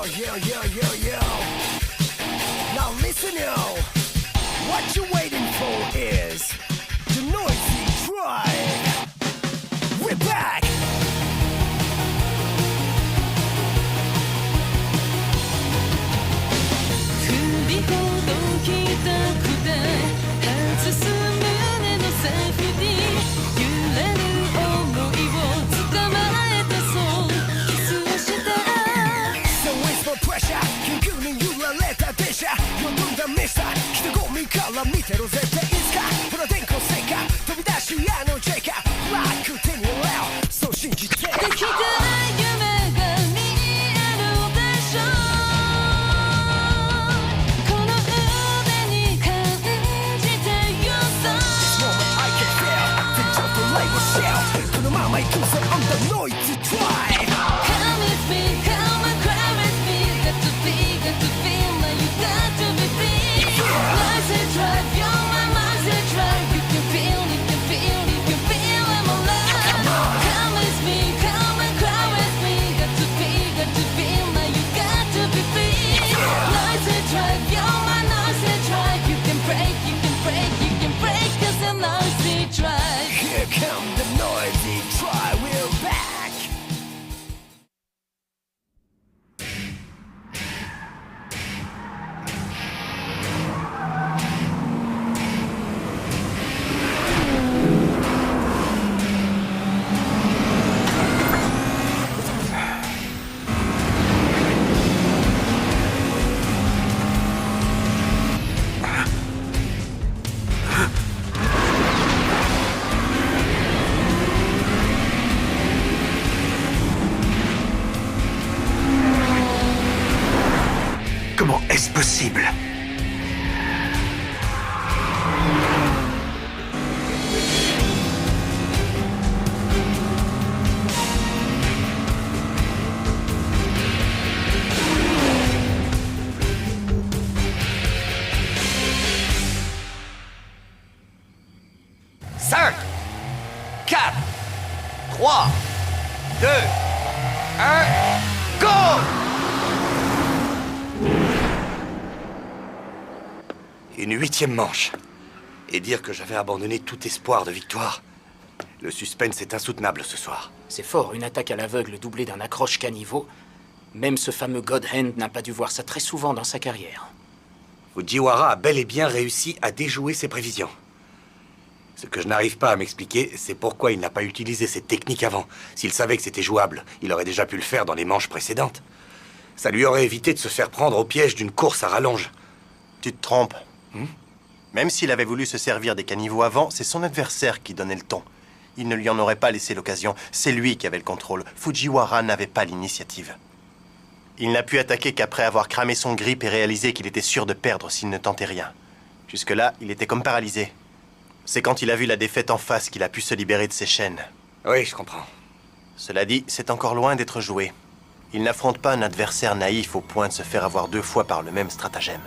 yo. Now listen, yo. What you waiting for is the noisy tribe. We're back. 振りほどきたくて外す胸のセーフティー揺れる想いを捕まえたそうキスをした So it's no pressure 緊急に揺られた電車夜分だめした人混みから見てろ絶対いつかほら電光石火飛び出しあのチェッカーブラック手に入れよそう信じてできた夢が見えるでしょこの腕に感じてよさ This moment I can feel then just the light will shout このまま行くぜ I'm the noisy tribe Come with me, come and cry with me. Got to be, got to feel, now you got to be free. Noisy drive, you're my noisy drive. You can feel, you can feel, you can feel I'm alive. Come with me, come and cry with me. Got to be, got to feel, now you got to be free. Noisy drive, you're my noisy drive. You can break, you can break, you can break 'cause I'm noisy drive. Here come the noisy tribe we're back Comment est-ce possible? Cinq, 4, 3, 2, 1, go! Une 8e manche. Et dire que j'avais abandonné tout espoir de victoire. Le suspense est insoutenable ce soir. C'est fort, une attaque à l'aveugle doublée d'un accroche caniveau. Même ce fameux God Hand n'a pas dû voir ça très souvent dans sa carrière. Fujiwara a bel et bien réussi à déjouer ses prévisions. Ce que je n'arrive pas à m'expliquer, c'est pourquoi il n'a pas utilisé cette technique avant. S'il savait que c'était jouable, il aurait déjà pu le faire dans les manches précédentes. Ça lui aurait évité de se faire prendre au piège d'une course à rallonge. Tu te trompes. Même s'il avait voulu se servir des caniveaux avant, c'est son adversaire qui donnait le ton. Il ne lui en aurait pas laissé l'occasion. C'est lui qui avait le contrôle. Fujiwara n'avait pas l'initiative. Il n'a pu attaquer qu'après avoir cramé son grip et réalisé qu'il était sûr de perdre s'il ne tentait rien. Jusque-là, il était comme paralysé. C'est quand il a vu la défaite en face qu'il a pu se libérer de ses chaînes. Oui, je comprends. Cela dit, c'est encore loin d'être joué. Il n'affronte pas un adversaire naïf au point de se faire avoir 2 fois par le même stratagème.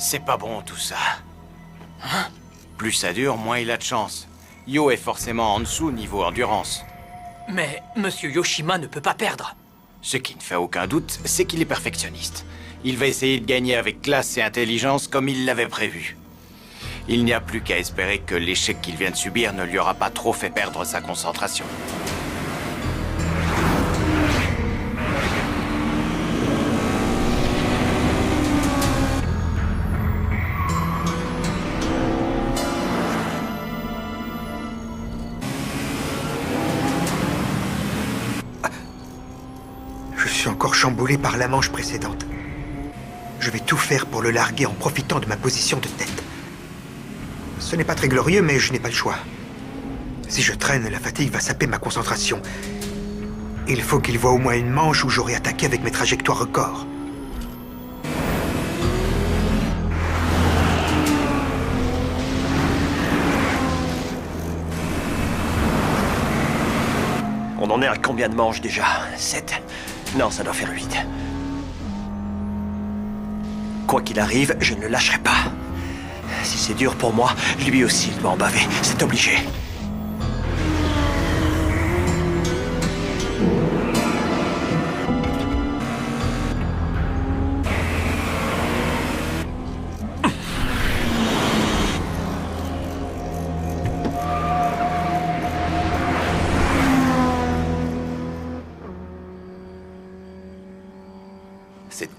C'est pas bon tout ça. Hein? Plus ça dure, moins il a de chance. Yo est forcément en dessous niveau endurance. Mais Monsieur Yoshima ne peut pas perdre. Ce qui ne fait aucun doute, c'est qu'il est perfectionniste. Il va essayer de gagner avec classe et intelligence comme il l'avait prévu. Il n'y a plus qu'à espérer que l'échec qu'il vient de subir ne lui aura pas trop fait perdre sa concentration. Je suis encore chamboulé par la manche précédente. Je vais tout faire pour le larguer en profitant de ma position de tête. Ce n'est pas très glorieux, mais je n'ai pas le choix. Si je traîne, la fatigue va saper ma concentration. Il faut qu'il voie au moins une manche où j'aurai attaqué avec mes trajectoires records. On en est à combien de manches déjà? 7? Non, ça doit faire 8. Quoi qu'il arrive, je ne le lâcherai pas. Si c'est dur pour moi, lui aussi il doit en baver. C'est obligé.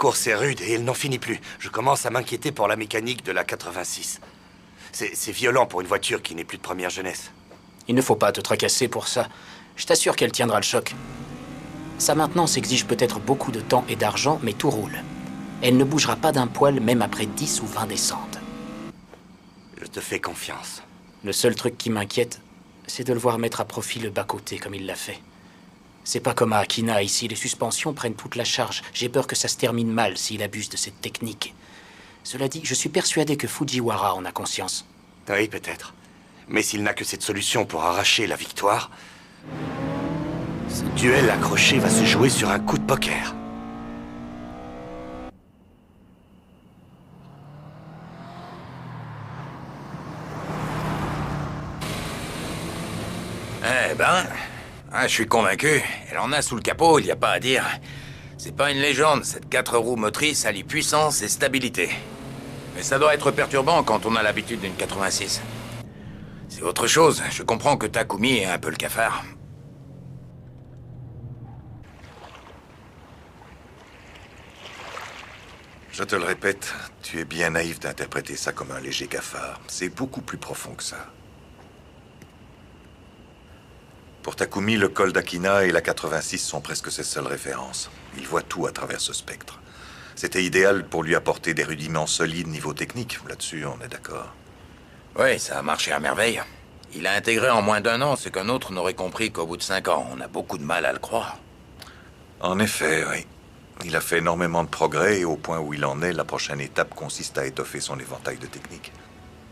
course est rude et elle n'en finit plus. Je commence à m'inquiéter pour la mécanique de la 86. C'est violent pour une voiture qui n'est plus de première jeunesse. Il ne faut pas te tracasser pour ça. Je t'assure qu'elle tiendra le choc. Sa maintenance exige peut-être beaucoup de temps et d'argent, mais tout roule. Elle ne bougera pas d'un poil, même après 10 ou 20 descentes. Je te fais confiance. Le seul truc qui m'inquiète, c'est de le voir mettre à profit le bas-côté comme il l'a fait. C'est pas comme à Akina, ici, les suspensions prennent toute la charge. J'ai peur que ça se termine mal s'il abuse de cette technique. Cela dit, je suis persuadé que Fujiwara en a conscience. Oui, peut-être. Mais s'il n'a que cette solution pour arracher la victoire, ce duel accroché va se jouer sur un coup de poker. Eh ben, je suis convaincu. Elle en a sous le capot, il n'y a pas à dire. C'est pas une légende, cette 4 roues motrices allie puissance et stabilité. Mais ça doit être perturbant quand on a l'habitude d'une 86. C'est autre chose, je comprends que Takumi est un peu le cafard. Je te le répète, tu es bien naïf d'interpréter ça comme un léger cafard. C'est beaucoup plus profond que ça. Pour Takumi, le col d'Akina et la 86 sont presque ses seules références. Il voit tout à travers ce spectre. C'était idéal pour lui apporter des rudiments solides niveau technique. Là-dessus, on est d'accord. Oui, ça a marché à merveille. Il a intégré en moins d'1 an ce qu'un autre n'aurait compris qu'au bout de 5 ans. On a beaucoup de mal à le croire. En effet, oui. Il a fait énormément de progrès et au point où il en est, la prochaine étape consiste à étoffer son éventail de techniques.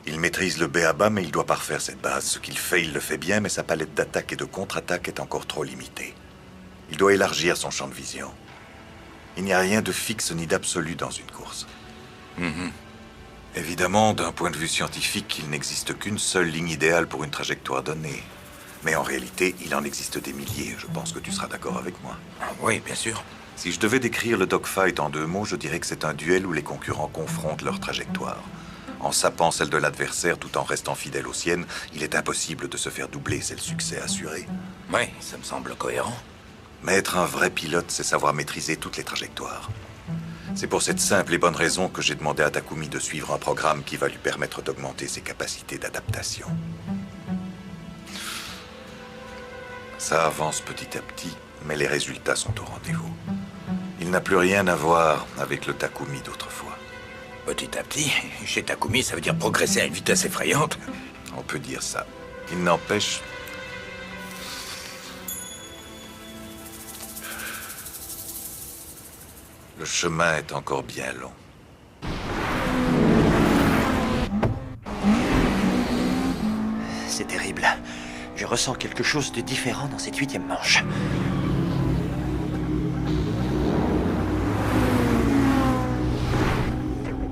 Il maîtrise le b.a.-ba, mais il doit parfaire cette base. Ce qu'il fait, il le fait bien, mais sa palette d'attaque et de contre-attaque est encore trop limitée. Il doit élargir son champ de vision. Il n'y a rien de fixe ni d'absolu dans une course. Évidemment, d'un point de vue scientifique, il n'existe qu'une seule ligne idéale pour une trajectoire donnée. Mais en réalité, il en existe des milliers. Je pense que tu seras d'accord avec moi. Oui, bien sûr. Si je devais décrire le dogfight en 2 mots, je dirais que c'est un duel où les concurrents confrontent leur trajectoire. En sapant celle de l'adversaire tout en restant fidèle aux siennes, il est impossible de se faire doubler, c'est le succès assuré. Oui, ça me semble cohérent. Mais être un vrai pilote, c'est savoir maîtriser toutes les trajectoires. C'est pour cette simple et bonne raison que j'ai demandé à Takumi de suivre un programme qui va lui permettre d'augmenter ses capacités d'adaptation. Ça avance petit à petit, mais les résultats sont au rendez-vous. Il n'a plus rien à voir avec le Takumi d'autrefois. Petit à petit, chez Takumi, ça veut dire progresser à une vitesse effrayante. On peut dire ça. Il n'empêche... Le chemin est encore bien long. C'est terrible. Je ressens quelque chose de différent dans cette 8e manche.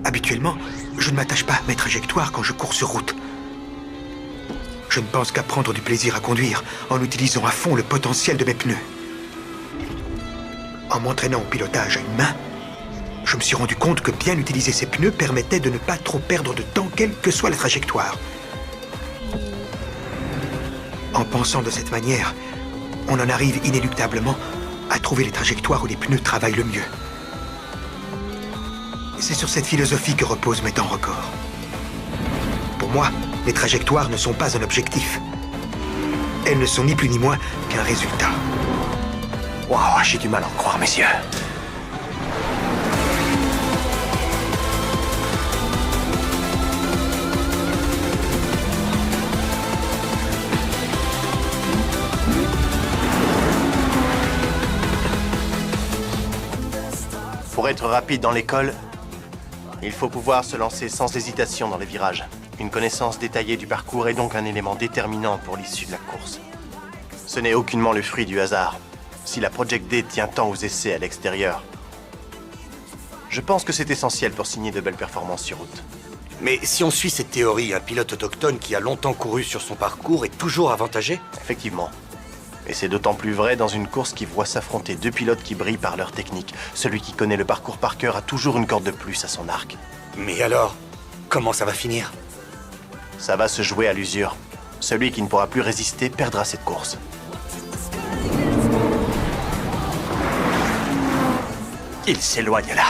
Habituellement, je ne m'attache pas à mes trajectoires quand je cours sur route. Je ne pense qu'à prendre du plaisir à conduire en utilisant à fond le potentiel de mes pneus. En m'entraînant au pilotage à une main, je me suis rendu compte que bien utiliser ces pneus permettait de ne pas trop perdre de temps, quelle que soit la trajectoire. En pensant de cette manière, on en arrive inéluctablement à trouver les trajectoires où les pneus travaillent le mieux. C'est sur cette philosophie que reposent mes temps records. Pour moi, les trajectoires ne sont pas un objectif. Elles ne sont ni plus ni moins qu'un résultat. Waouh, j'ai du mal à en croire, messieurs. Pour être rapide dans l'école, il faut pouvoir se lancer sans hésitation dans les virages. Une connaissance détaillée du parcours est donc un élément déterminant pour l'issue de la course. Ce n'est aucunement le fruit du hasard. Si la Project D tient tant aux essais à l'extérieur, je pense que c'est essentiel pour signer de belles performances sur route. Mais si on suit cette théorie, un pilote autochtone qui a longtemps couru sur son parcours est toujours avantagé? Effectivement. Et c'est d'autant plus vrai dans une course qui voit s'affronter 2 pilotes qui brillent par leur technique. Celui qui connaît le parcours par cœur a toujours une corde de plus à son arc. Mais alors, comment ça va finir? Ça va se jouer à l'usure. Celui qui ne pourra plus résister perdra cette course. Il s'éloigne là.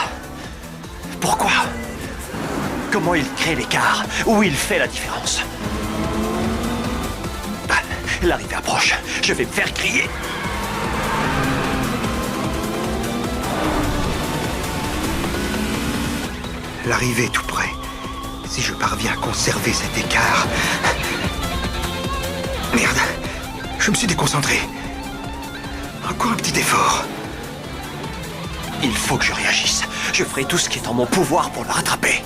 Pourquoi? Comment il crée l'écart? Où il fait la différence? L'arrivée approche. Je vais me faire crier. L'arrivée est tout près. Si je parviens à conserver cet écart... Merde, je me suis déconcentré. Encore un petit effort. Il faut que je réagisse. Je ferai tout ce qui est en mon pouvoir pour le rattraper.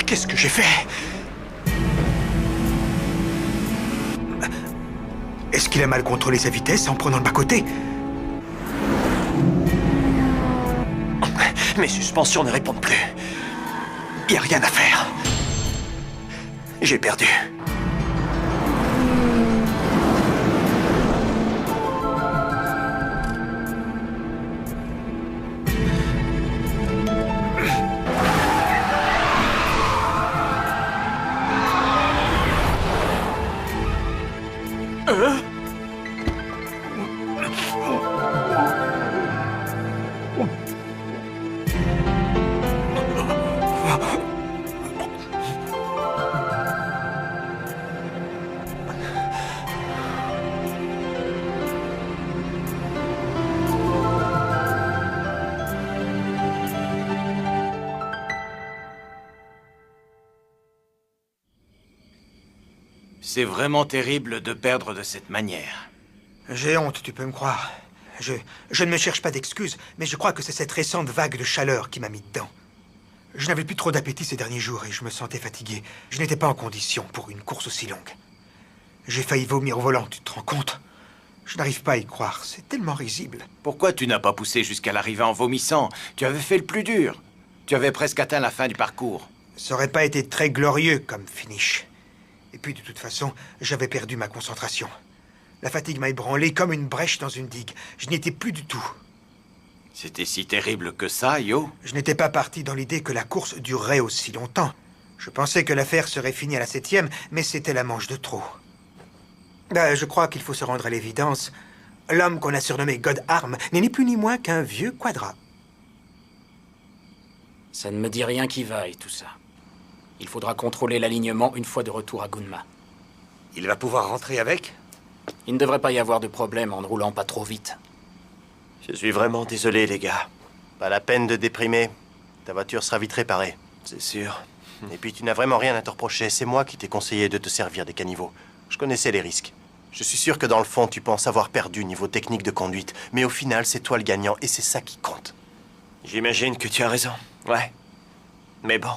Qu'est-ce que j'ai fait? Est-ce qu'il a mal contrôlé sa vitesse en prenant le bas-côté? Mes suspensions ne répondent plus. Y a rien à faire. J'ai perdu. C'est vraiment terrible de perdre de cette manière. J'ai honte, tu peux me croire. Je ne me cherche pas d'excuses, mais je crois que c'est cette récente vague de chaleur qui m'a mis dedans. Je n'avais plus trop d'appétit ces derniers jours et je me sentais fatigué. Je n'étais pas en condition pour une course aussi longue. J'ai failli vomir au volant, tu te rends compte? Je n'arrive pas à y croire, c'est tellement risible. Pourquoi tu n'as pas poussé jusqu'à l'arrivée en vomissant? Tu avais fait le plus dur. Tu avais presque atteint la fin du parcours. Ça aurait pas été très glorieux comme finish. Et puis de toute façon, j'avais perdu ma concentration. La fatigue m'a ébranlé comme une brèche dans une digue. Je n'y étais plus du tout. C'était si terrible que ça, Yo? Je n'étais pas parti dans l'idée que la course durerait aussi longtemps. Je pensais que l'affaire serait finie à la 7e, mais c'était la manche de trop. Je crois qu'il faut se rendre à l'évidence. L'homme qu'on a surnommé God Arm n'est ni plus ni moins qu'un vieux quadra. Ça ne me dit rien qui vaille, tout ça. Il faudra contrôler l'alignement une fois de retour à Gunma. Il va pouvoir rentrer avec? Il ne devrait pas y avoir de problème en ne roulant pas trop vite. Je suis vraiment désolé, les gars. Pas la peine de déprimer. Ta voiture sera vite réparée. C'est sûr. Et puis tu n'as vraiment rien à te reprocher. C'est moi qui t'ai conseillé de te servir des caniveaux. Je connaissais les risques. Je suis sûr que dans le fond, tu penses avoir perdu niveau technique de conduite. Mais au final, c'est toi le gagnant et c'est ça qui compte. J'imagine que tu as raison. Ouais. Mais bon.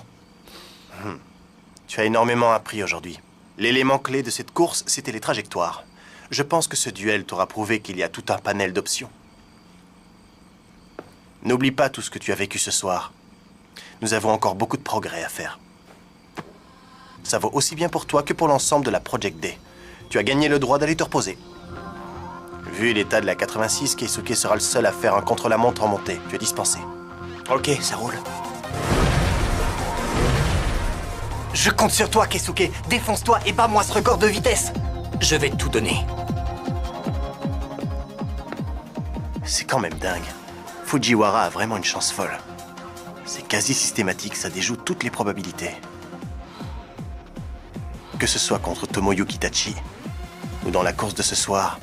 Tu as énormément appris aujourd'hui. L'élément clé de cette course, c'était les trajectoires. Je pense que ce duel t'aura prouvé qu'il y a tout un panel d'options. N'oublie pas tout ce que tu as vécu ce soir. Nous avons encore beaucoup de progrès à faire. Ça vaut aussi bien pour toi que pour l'ensemble de la Project D. Tu as gagné le droit d'aller te reposer. Vu l'état de la 86, Keisuke sera le seul à faire un contre-la-montre en montée. Tu es dispensé. Ok, ça roule. Je compte sur toi, Keisuke. Défonce-toi et bats-moi ce record de vitesse. Je vais tout donner. C'est quand même dingue. Fujiwara a vraiment une chance folle. C'est quasi systématique, ça déjoue toutes les probabilités. Que ce soit contre Tomoyuki Tachi ou dans la course de ce soir,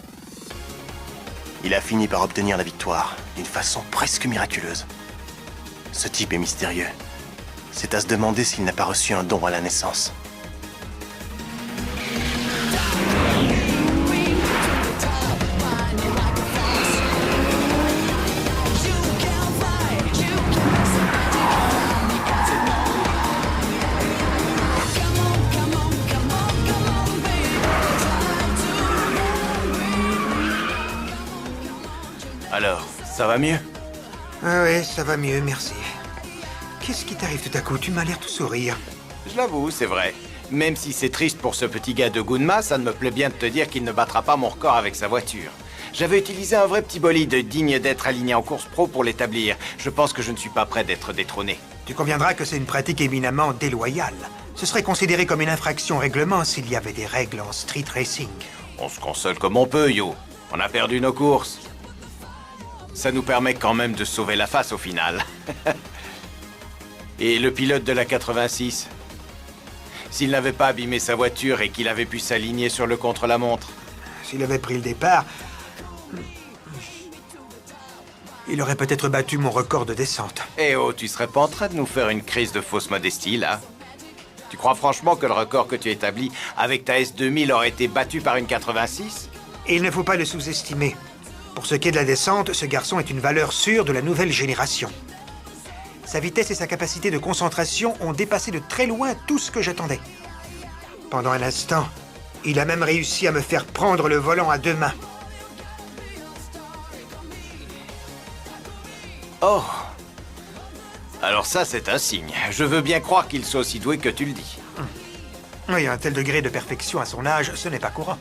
il a fini par obtenir la victoire d'une façon presque miraculeuse. Ce type est mystérieux. C'est à se demander s'il n'a pas reçu un don à la naissance. Alors, ça va mieux? Ah ouais, ça va mieux, merci. Qu'est-ce qui t'arrive tout à coup? Tu m'as l'air tout sourire. Je l'avoue, c'est vrai. Même si c'est triste pour ce petit gars de Gunma, ça me plaît bien de te dire qu'il ne battra pas mon record avec sa voiture. J'avais utilisé un vrai petit bolide digne d'être aligné en course pro pour l'établir. Je pense que je ne suis pas prêt d'être détrôné. Tu conviendras que c'est une pratique éminemment déloyale. Ce serait considéré comme une infraction au règlement s'il y avait des règles en street racing. On se console comme on peut, Yo. On a perdu nos courses. Ça nous permet quand même de sauver la face au final. Et le pilote de la 86? S'il n'avait pas abîmé sa voiture et qu'il avait pu s'aligner sur le contre-la-montre. S'il avait pris le départ, il aurait peut-être battu mon record de descente. Eh oh, tu serais pas en train de nous faire une crise de fausse modestie, là? Tu crois franchement que le record que tu établis avec ta S2000 aurait été battu par une 86? Et il ne faut pas le sous-estimer. Pour ce qui est de la descente, ce garçon est une valeur sûre de la nouvelle génération. Sa vitesse et sa capacité de concentration ont dépassé de très loin tout ce que j'attendais. Pendant un instant, il a même réussi à me faire prendre le volant à deux mains. Oh! Alors ça, c'est un signe. Je veux bien croire qu'il soit aussi doué que tu le dis. Oui, un tel degré de perfection à son âge, ce n'est pas courant.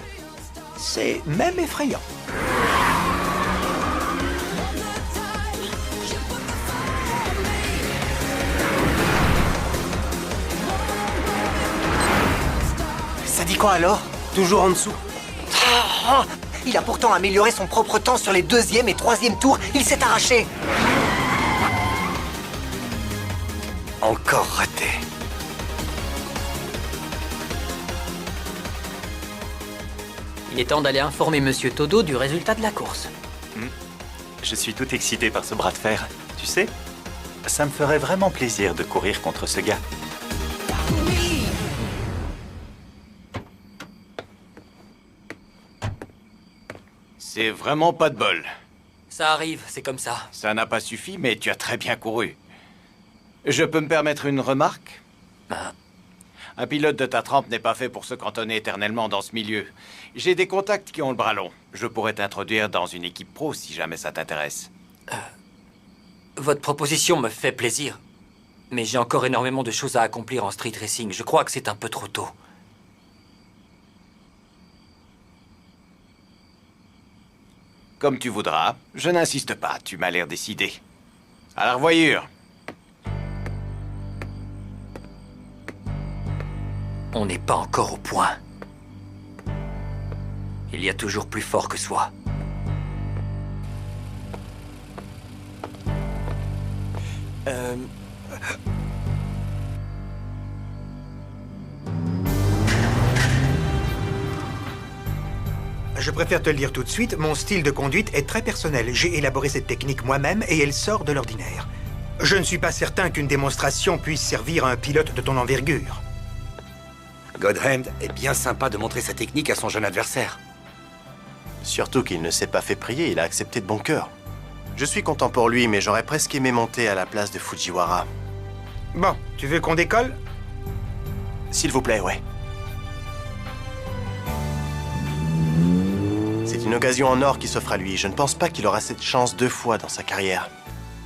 C'est même effrayant. Ça dit quoi alors? Toujours en dessous. Ah, il a pourtant amélioré son propre temps sur les deuxième et troisième tours. Il s'est arraché. Encore raté. Il est temps d'aller informer Monsieur Todo du résultat de la course. Je suis tout excité par ce bras de fer. Tu sais, ça me ferait vraiment plaisir de courir contre ce gars. C'est vraiment pas de bol. Ça arrive, c'est comme ça. Ça n'a pas suffi, mais tu as très bien couru. Je peux me permettre une remarque? Un pilote de ta trempe n'est pas fait pour se cantonner éternellement dans ce milieu. J'ai des contacts qui ont le bras long. Je pourrais t'introduire dans une équipe pro si jamais ça t'intéresse. Votre proposition me fait plaisir. Mais j'ai encore énormément de choses à accomplir en street racing. Je crois que c'est un peu trop tôt. Comme tu voudras. Je n'insiste pas, tu m'as l'air décidé. À la revoyure. On n'est pas encore au point. Il y a toujours plus fort que soi. Je préfère te le dire tout de suite, mon style de conduite est très personnel. J'ai élaboré cette technique moi-même et elle sort de l'ordinaire. Je ne suis pas certain qu'une démonstration puisse servir à un pilote de ton envergure. Godhand est bien sympa de montrer sa technique à son jeune adversaire. Surtout qu'il ne s'est pas fait prier, il a accepté de bon cœur. Je suis content pour lui, mais j'aurais presque aimé monter à la place de Fujiwara. Bon, tu veux qu'on décolle? S'il vous plaît, ouais. C'est une occasion en or qui s'offre à lui. Je ne pense pas qu'il aura cette chance 2 fois dans sa carrière.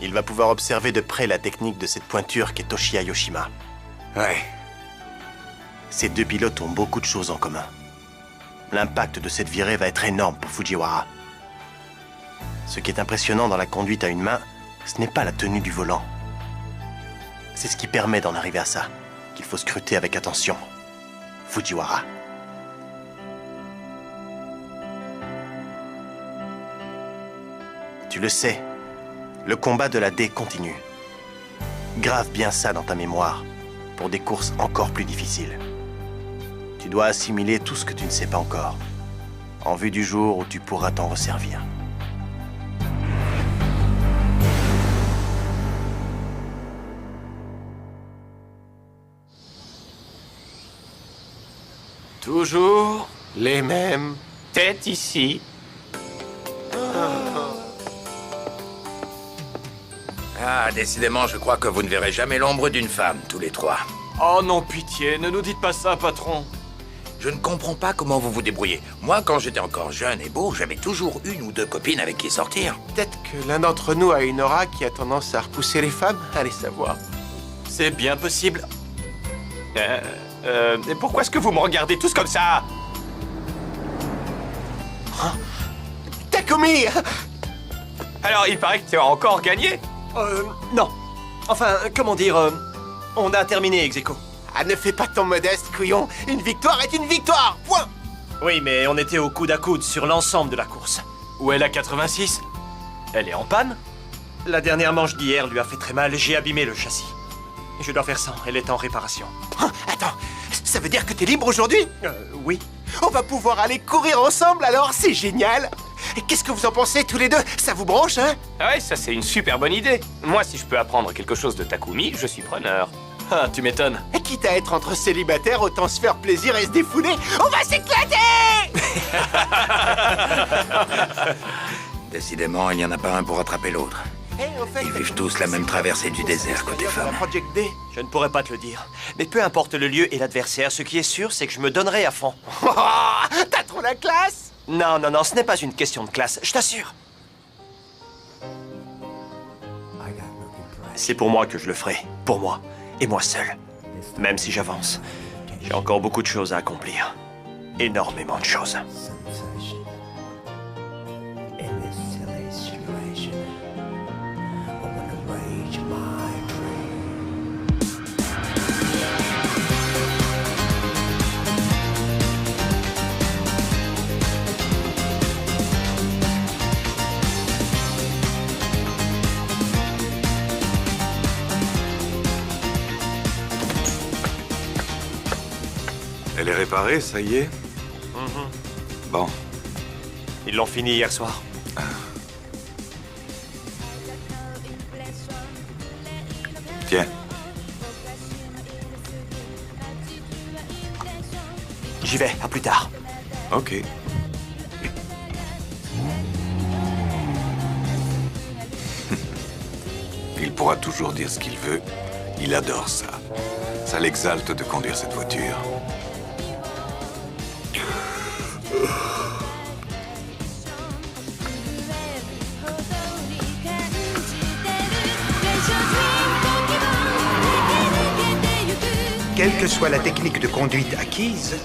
Il va pouvoir observer de près la technique de cette pointure qu'est Toshiya Yoshima. Ouais. Ces deux pilotes ont beaucoup de choses en commun. L'impact de cette virée va être énorme pour Fujiwara. Ce qui est impressionnant dans la conduite à une main, ce n'est pas la tenue du volant. C'est ce qui permet d'en arriver à ça, qu'il faut scruter avec attention. Fujiwara. Tu le sais, le combat de la D continue. Grave bien ça dans ta mémoire, pour des courses encore plus difficiles. Tu dois assimiler tout ce que tu ne sais pas encore, en vue du jour où tu pourras t'en resservir. Toujours les mêmes têtes ici. Ah, décidément, je crois que vous ne verrez jamais l'ombre d'une femme, tous les trois. Oh non, pitié, ne nous dites pas ça, patron. Je ne comprends pas comment vous vous débrouillez. Moi, quand j'étais encore jeune et beau, j'avais toujours une ou deux copines avec qui sortir. Peut-être que l'un d'entre nous a une aura qui a tendance à repousser les femmes. Allez savoir. C'est bien possible. Et pourquoi est-ce que vous me regardez tous comme ça? Takumi! Alors, il paraît que tu as encore gagné? Non. Enfin, comment dire, on a terminé, ex-aequo. Ah, ne fais pas ton modeste, couillon. Une victoire est une victoire, point! Oui, mais on était au coude à coude sur l'ensemble de la course. Où est la 86? Elle est en panne? La dernière manche d'hier lui a fait très mal, j'ai abîmé le châssis. Je dois faire 100, elle est en réparation. Ah, attends, ça veut dire que t'es libre aujourd'hui? Oui. On va pouvoir aller courir ensemble alors, c'est génial! Et qu'est-ce que vous en pensez tous les deux? Ça vous branche, hein? Ah ouais, ça c'est une super bonne idée. Moi, si je peux apprendre quelque chose de Takumi, je suis preneur. Ah, tu m'étonnes. Et quitte à être entre célibataires, autant se faire plaisir et se défouler. On va s'éclater! Décidément, il n'y en a pas un pour rattraper l'autre. Ils vivent tous la même traversée du désert côté femme. Project D. Je ne pourrais pas te le dire. Mais peu importe le lieu et l'adversaire, ce qui est sûr, c'est que je me donnerai à fond. T'as trop la classe! Non, non, non, ce n'est pas une question de classe, je t'assure. C'est pour moi que je le ferai. Pour moi. Et moi seul. Même si j'avance, j'ai encore beaucoup de choses à accomplir. Énormément de choses. Elle est réparée, ça y est? Bon. Ils l'ont fini hier soir. Tiens. J'y vais, à plus tard. Ok. Il pourra toujours dire ce qu'il veut. Il adore ça. Ça l'exalte de conduire cette voiture. Quelle que soit la technique de conduite acquise,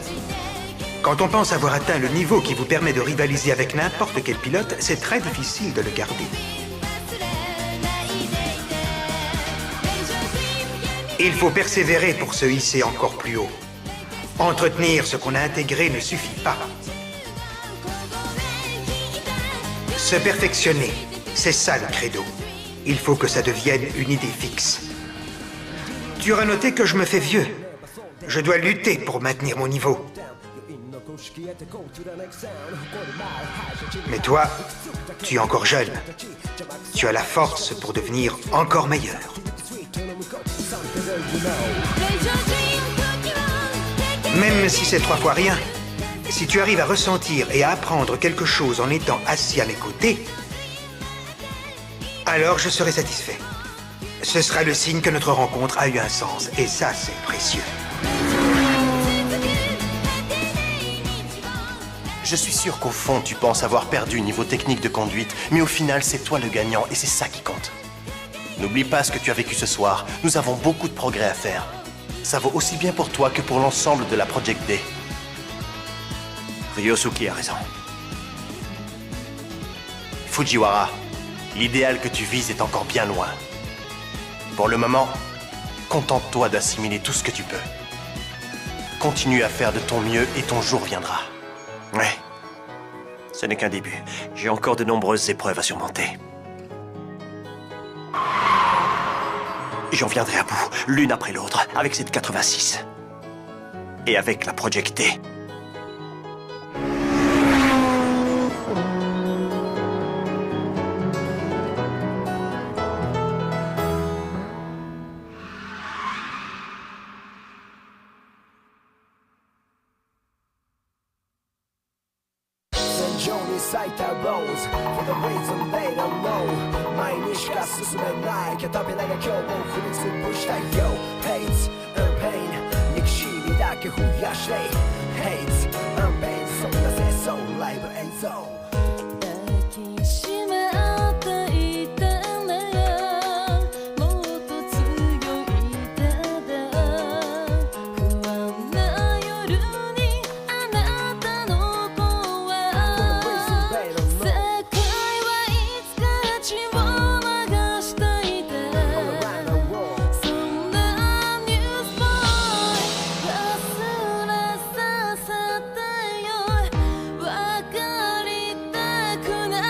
quand on pense avoir atteint le niveau qui vous permet de rivaliser avec n'importe quel pilote, c'est très difficile de le garder. Il faut persévérer pour se hisser encore plus haut. Entretenir ce qu'on a intégré ne suffit pas. Se perfectionner, c'est ça le credo. Il faut que ça devienne une idée fixe. Tu auras noté que je me fais vieux. Je dois lutter pour maintenir mon niveau. Mais toi, tu es encore jeune. Tu as la force pour devenir encore meilleur. Même si c'est 3 fois rien, si tu arrives à ressentir et à apprendre quelque chose en étant assis à mes côtés, alors je serai satisfait. Ce sera le signe que notre rencontre a eu un sens, et ça, c'est précieux. Je suis sûr qu'au fond, tu penses avoir perdu niveau technique de conduite, mais au final, c'est toi le gagnant, et c'est ça qui compte. N'oublie pas ce que tu as vécu ce soir. Nous avons beaucoup de progrès à faire. Ça vaut aussi bien pour toi que pour l'ensemble de la Project D. Ryosuke a raison. Fujiwara, l'idéal que tu vises est encore bien loin. Pour le moment, contente-toi d'assimiler tout ce que tu peux. Continue à faire de ton mieux et ton jour viendra. Ouais. Ce n'est qu'un début. J'ai encore de nombreuses épreuves à surmonter. J'en viendrai à bout, l'une après l'autre, avec cette 86. Et avec la Project D. hates 安弁そんな清掃ライブ映像抱きしめ合っていたらもっと強いただ不安な夜にあなたの声世界はいつか血を流していてそんなニュースボーイ忘れさせてよ分かりたくない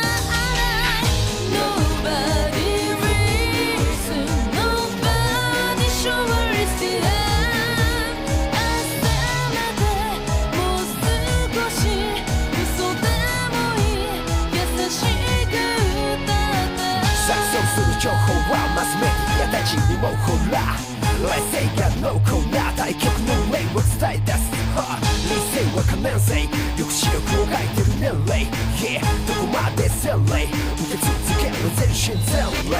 Nobody reason Nobody sure is the end せめてもう少し嘘でもいい優しく歌って錯綜する情報はマスメディアたちにもほら来世が濃厚な対極の霊を伝え出す理性は可能性抑止力を書いてる年齢 Yeah どこまで洗礼受け続ける全身全霊